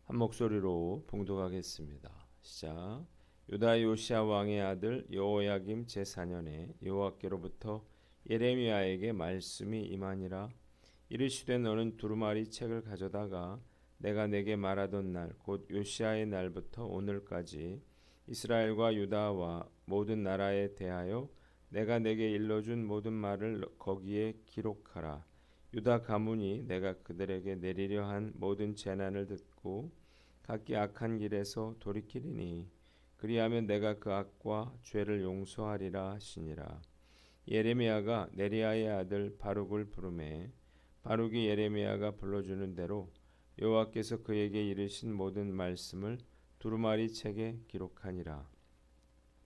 한 목소리로 봉독하겠습니다. 시작. 유다 요시야 왕의 아들 여호야김 제4년에 여호와께로부터 예레미야에게 말씀이 임하니라. 이르시되 너는 두루마리 책을 가져다가 내가 내게 말하던 날 곧 요시야의 날부터 오늘까지 이스라엘과 유다와 모든 나라에 대하여 내가 내게 일러준 모든 말을 거기에 기록하라. 유다 가문이 내가 그들에게 내리려 한 모든 재난을 듣고 각기 악한 길에서 돌이키리니 그리하면 내가 그 악과 죄를 용서하리라 하시니라. 예레미야가 네리야의 아들 바룩을 부르매 바룩이 예레미야가 불러주는 대로 여호와께서 그에게 이르신 모든 말씀을 두루마리 책에 기록하니라.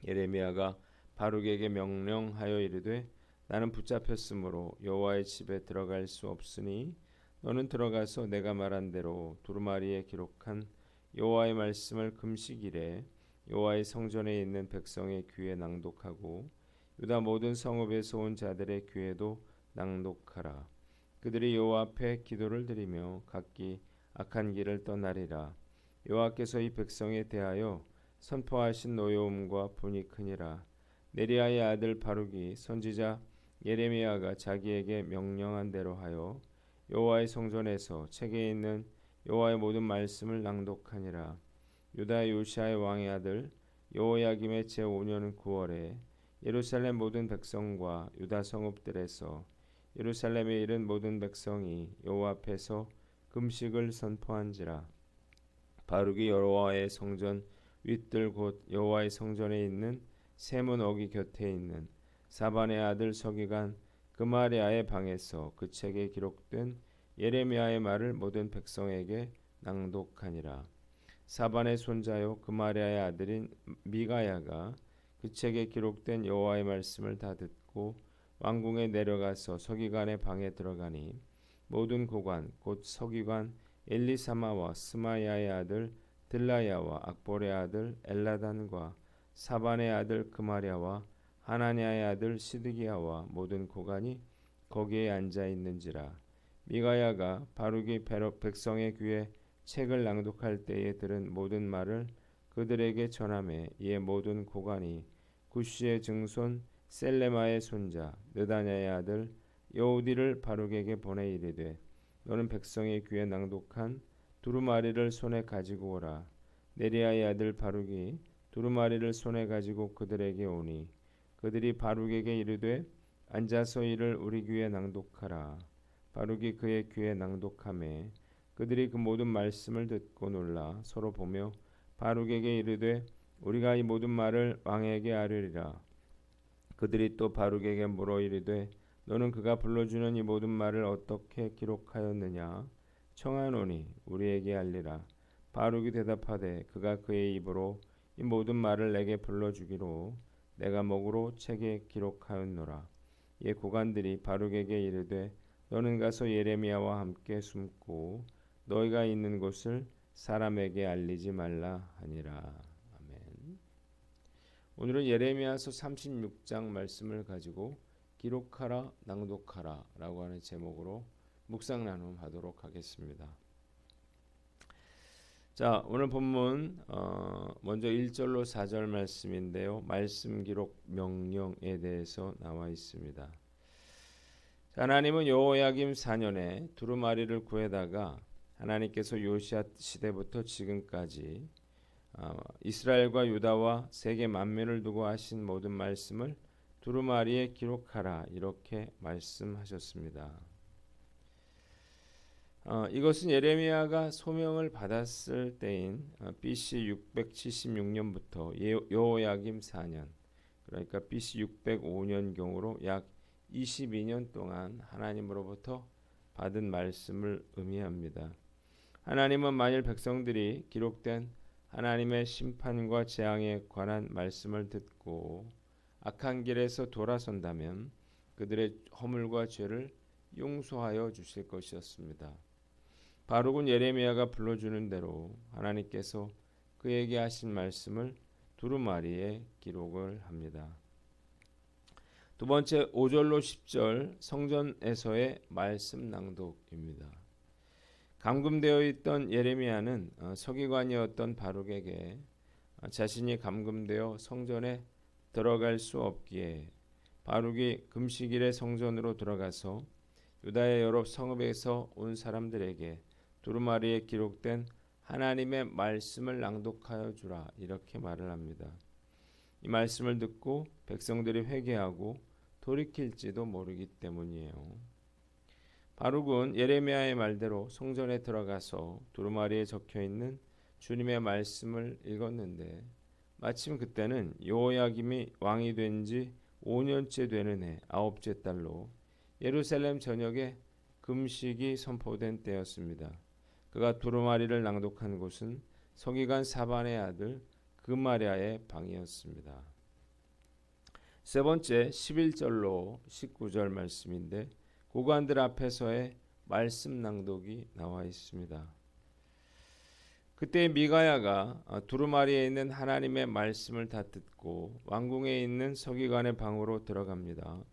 예레미야가 바룩에게 명령하여 이르되 나는 붙잡혔으므로 여호와의 집에 들어갈 수 없으니 너는 들어가서 내가 말한 대로 두루마리에 기록한 여호와의 말씀을 금식일에 여호와의 성전에 있는 백성의 귀에 낭독하고 유다 모든 성읍에서 온 자들의 귀에도 낭독하라. 그들이 여호와 앞에 기도를 드리며 각기 악한 길을 떠나리라. 여호와께서 이 백성에 대하여 선포하신 노여움과 분이 크니라. 네리야의 아들 바룩이 선지자 예레미야가 자기에게 명령한 대로 하여 여호와의 성전에서 책에 있는 여호와의 모든 말씀을 낭독하니라. 유다 요시야의 왕의 아들 여호야김의 제5년 9월에 예루살렘 모든 백성과 유다 성읍들에서 예루살렘에 이른 모든 백성이 여호와 앞에서 금식을 선포한지라. 바룩이 여호와의 성전 윗들 곧 여호와의 성전에 있는 세문 어기 곁에 있는 사반의 아들 서기관 그마리아의 방에서 그 책에 기록된 예레미야의 말을 모든 백성에게 낭독하니라. 사반의 손자요 그마리아의 아들인 미가야가 그 책에 기록된 여호와의 말씀을 다 듣고 왕궁에 내려가서 서기관의 방에 들어가니 모든 고관 곧 서기관 엘리사마와 스마야의 아들 들라야와 악볼의 아들 엘라단과 사반의 아들 그마랴와 하나냐의 아들 시드기야와 모든 고관이 거기에 앉아 있는지라. 미가야가 바룩이 백성의 귀에 책을 낭독할 때에 들은 모든 말을 그들에게 전하매 이에 모든 고관이 구시의 증손 셀레마의 손자 느다냐의 아들 여우디를 바룩에게 보내 이르되 너는 백성의 귀에 낭독한 두루마리를 손에 가지고 오라. 네리야의 아들 바룩이 두루마리를 손에 가지고 그들에게 오니 그들이 바룩에게 이르되 앉아서 이를 우리 귀에 낭독하라. 바룩이 그의 귀에 낭독하매 그들이 그 모든 말씀을 듣고 놀라 서로 보며 바룩에게 이르되 우리가 이 모든 말을 왕에게 아뢰리라. 그들이 또 바룩에게 물어 이르되 너는 그가 불러주는 이 모든 말을 어떻게 기록하였느냐 청하노니 우리에게 알리라. 바룩이 대답하되 그가 그의 입으로 이 모든 말을 내게 불러주기로 내가 목으로 책에 기록하였노라. 이에 고관들이 바룩에게 이르되 너는 가서 예레미야와 함께 숨고 너희가 있는 곳을 사람에게 알리지 말라 하니라. 아멘. 오늘은 예레미야서 36장 말씀을 가지고 기록하라 낭독하라 라고 하는 제목으로 묵상 나눔하도록 하겠습니다. 자, 오늘 본문 먼저 1절로 4절 말씀인데요. 말씀 기록 명령에 대해서 나와 있습니다. 하나님은 여호야김 4년에 두루마리를 구해다가 하나님께서 요시야 시대부터 지금까지 이스라엘과 유다와 세계 만민을 두고 하신 모든 말씀을 두루마리에 기록하라 이렇게 말씀하셨습니다. 이것은 예레미야가 소명을 받았을 때인 BC 676년부터 여호야김 4년 그러니까 BC 605년경으로 약 22년 동안 하나님으로부터 받은 말씀을 의미합니다. 하나님은 만일 백성들이 기록된 하나님의 심판과 재앙에 관한 말씀을 듣고 악한 길에서 돌아선다면 그들의 허물과 죄를 용서하여 주실 것이었습니다. 바룩은 예레미야가 불러주는 대로 하나님께서 그에게 하신 말씀을 두루마리에 기록을 합니다. 두 번째 5절로 10절 성전에서의 말씀 낭독입니다. 감금되어 있던 예레미야는 서기관이었던 바룩에게 자신이 감금되어 성전에 들어갈 수 없기에 바룩이 금식일에 성전으로 들어가서 유다의 여러 성읍에서 온 사람들에게 두루마리에 기록된 하나님의 말씀을 낭독하여 주라 이렇게 말을 합니다. 이 말씀을 듣고 백성들이 회개하고 돌이킬지도 모르기 때문이에요. 바룩은 예레미야의 말대로 성전에 들어가서 두루마리에 적혀있는 주님의 말씀을 읽었는데 마침 그때는 여호야김이 왕이 된 지 5년째 되는 해 9째 달로 예루살렘 전역에 금식이 선포된 때였습니다. 그가 두루마리를 낭독한 곳은 서기관 사반의 아들 그마랴의 방이었습니다. 세 번째 11절로 19절 말씀인데 고관들 앞에서의 말씀 낭독이 나와 있습니다. 그때 미가야가 두루마리에 있는 하나님의 말씀을 다 듣고 왕궁에 있는 서기관의 방으로 들어갑니다.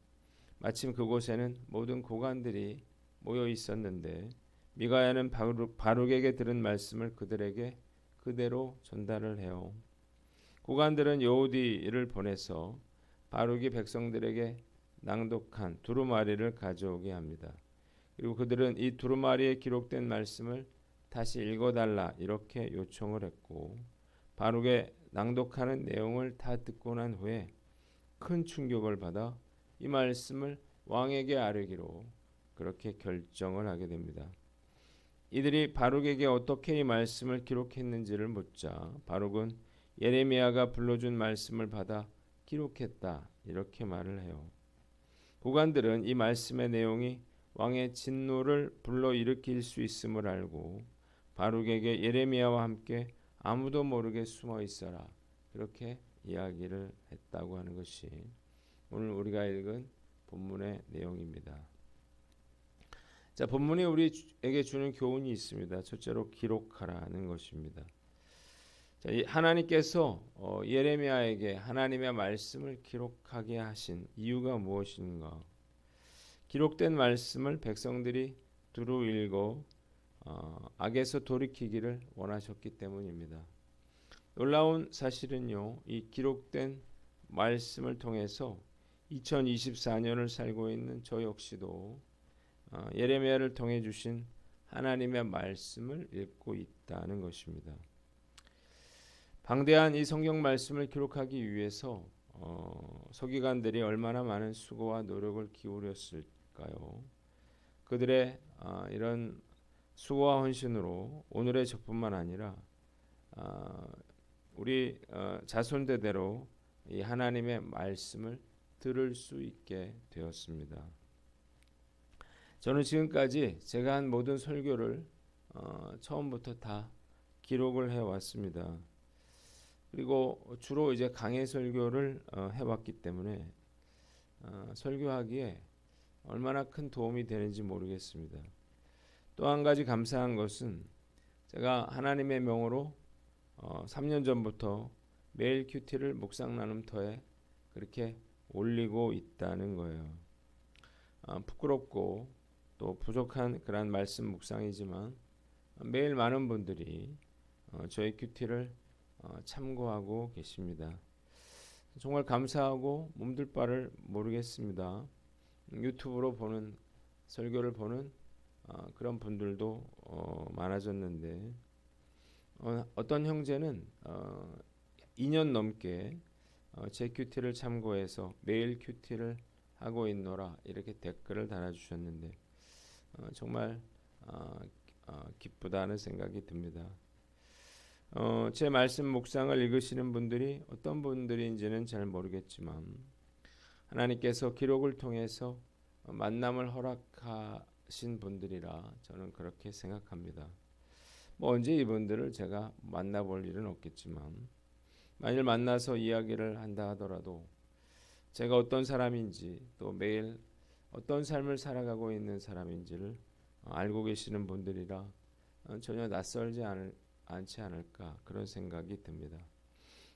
마침 그곳에는 모든 고관들이 모여 있었는데 미가야는 바룩에게 들은 말씀을 그들에게 그대로 전달을 해요. 고관들은 여호디를 보내서 바룩이 백성들에게 낭독한 두루마리를 가져오게 합니다. 그리고 그들은 이 두루마리에 기록된 말씀을 다시 읽어달라 이렇게 요청을 했고 바룩의 낭독하는 내용을 다 듣고 난 후에 큰 충격을 받아 이 말씀을 왕에게 아뢰기로 그렇게 결정을 하게 됩니다. 이들이 바룩에게 어떻게 이 말씀을 기록했는지를 묻자 바룩은 예레미야가 불러준 말씀을 받아 기록했다 이렇게 말을 해요. 고관들은 이 말씀의 내용이 왕의 진노를 불러일으킬 수 있음을 알고 바룩에게 예레미야와 함께 아무도 모르게 숨어 있어라 그렇게 이야기를 했다고 하는 것이 오늘 우리가 읽은 본문의 내용입니다. 자, 본문이 우리에게 주는 교훈이 있습니다. 첫째로 기록하라는 것입니다. 자, 하나님께서 예레미야에게 하나님의 말씀을 기록하게 하신 이유가 무엇인가? 기록된 말씀을 백성들이 두루 읽어 악에서 돌이키기를 원하셨기 때문입니다. 놀라운 사실은요, 이 기록된 말씀을 통해서 2024년을 살고 있는 저 역시도 예레미야를 통해 주신 하나님의 말씀을 읽고 있다는 것입니다. 방대한 이 성경 말씀을 기록하기 위해서 서기관들이 얼마나 많은 수고와 노력을 기울였을까요? 그들의 이런 수고와 헌신으로 오늘의 저뿐만 아니라 우리 자손대대로 이 하나님의 말씀을 들을 수 있게 되었습니다. 저는 지금까지 제가 한 모든 설교를 처음부터 다 기록을 해왔습니다. 그리고 주로 이제 강해 설교를 해왔기 때문에 설교하기에 얼마나 큰 도움이 되는지 모르겠습니다. 또 한 가지 감사한 것은 제가 하나님의 명으로 3년 전부터 매일 큐티를 묵상 나눔터에 그렇게 올리고 있다는 거예요. 부끄럽고 또 부족한 그런 말씀 묵상이지만 매일 많은 분들이 저희 큐티를 참고하고 계십니다. 정말 감사하고 몸둘 바를 모르겠습니다. 유튜브로 보는 설교를 보는 그런 분들도 많아졌는데 어떤 형제는 2년 넘게 제 큐티를 참고해서 매일 큐티를 하고 있노라 이렇게 댓글을 달아주셨는데 정말 기쁘다는 생각이 듭니다. 제 말씀 묵상을 읽으시는 분들이 어떤 분들인지는 잘 모르겠지만 하나님께서 기록을 통해서 만남을 허락하신 분들이라 저는 그렇게 생각합니다. 언제 이분들을 제가 만나볼 일은 없겠지만 만일 만나서 이야기를 한다 하더라도 제가 어떤 사람인지 또 매일 어떤 삶을 살아가고 있는 사람인지를 알고 계시는 분들이라 전혀 낯설지 않지 않을까 그런 생각이 듭니다.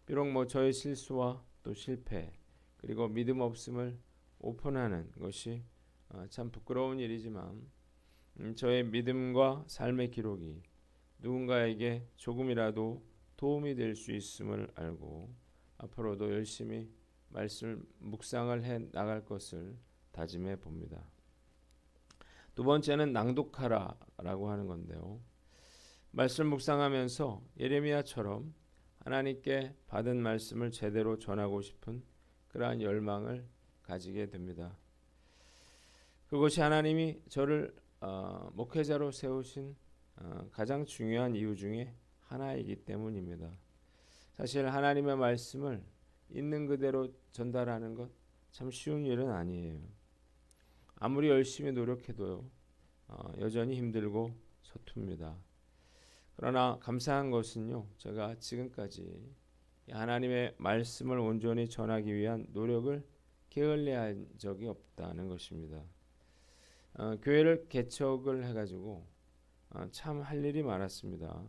비록 저의 실수와 또 실패 그리고 믿음 없음을 오픈하는 것이 참 부끄러운 일이지만 저의 믿음과 삶의 기록이 누군가에게 조금이라도 도움이 될 수 있음을 알고 앞으로도 열심히 말씀을 묵상을 해 나갈 것을 다짐해 봅니다. 두 번째는 낭독하라라고 하는 건데요. 말씀 묵상하면서 예레미야처럼 하나님께 받은 말씀을 제대로 전하고 싶은 그러한 열망을 가지게 됩니다. 그것이 하나님이 저를 목회자로 세우신 가장 중요한 이유 중에 하나이기 때문입니다. 사실 하나님의 말씀을 있는 그대로 전달하는 것 참 쉬운 일은 아니에요. 아무리 열심히 노력해도요, 여전히 힘들고 서툽니다. 그러나 감사한 것은요, 제가 지금까지 하나님의 말씀을 온전히 전하기 위한 노력을 게을리한 적이 없다는 것입니다. 교회를 개척을 해가지고 참 할 일이 많았습니다.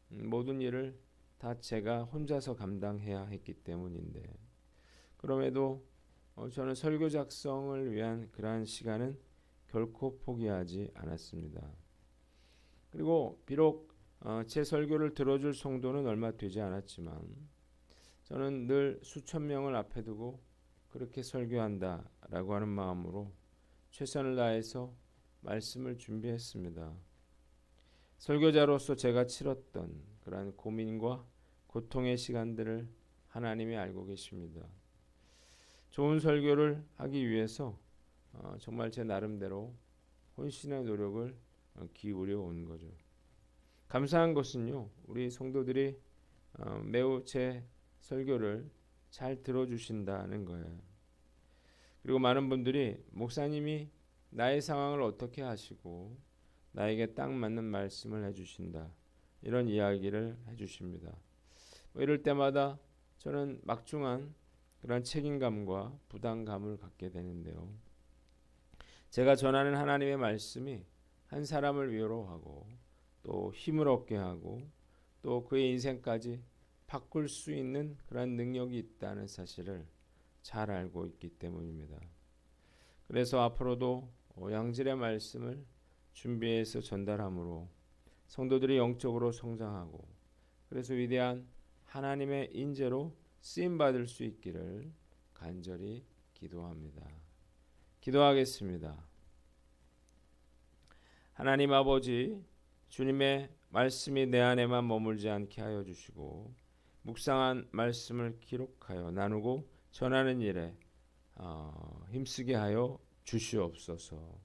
모든 일을 다 제가 혼자서 감당해야 했기 때문인데 그럼에도 저는 설교 작성을 위한 그러한 시간은 결코 포기하지 않았습니다. 그리고 비록 제 설교를 들어줄 성도는 얼마 되지 않았지만 저는 늘 수천 명을 앞에 두고 그렇게 설교한다라고 하는 마음으로 최선을 다해서 말씀을 준비했습니다. 설교자로서 제가 치렀던 그러한 고민과 고통의 시간들을 하나님이 알고 계십니다. 좋은 설교를 하기 위해서 정말 제 나름대로 혼신의 노력을 기울여 온 거죠. 감사한 것은요, 우리 성도들이 매우 제 설교를 잘 들어주신다는 거예요. 그리고 많은 분들이 목사님이 나의 상황을 어떻게 하시고 나에게 딱 맞는 말씀을 해주신다, 이런 이야기를 해주십니다. 이럴 때마다 저는 막중한 그런 책임감과 부담감을 갖게 되는데요. 제가 전하는 하나님의 말씀이 한 사람을 위로하고 또 힘을 얻게 하고 또 그의 인생까지 바꿀 수 있는 그런 능력이 있다는 사실을 잘 알고 있기 때문입니다. 그래서 앞으로도 양질의 말씀을 준비해서 전달함으로 성도들이 영적으로 성장하고 그래서 위대한 하나님의 인재로 쓰임받을 수 있기를 간절히 기도합니다. 기도하겠습니다. 하나님 아버지, 주님의 말씀이 내 안에만 머물지 않게 하여 주시고 묵상한 말씀을 기록하여 나누고 전하는 일에 힘쓰게 하여 주시옵소서.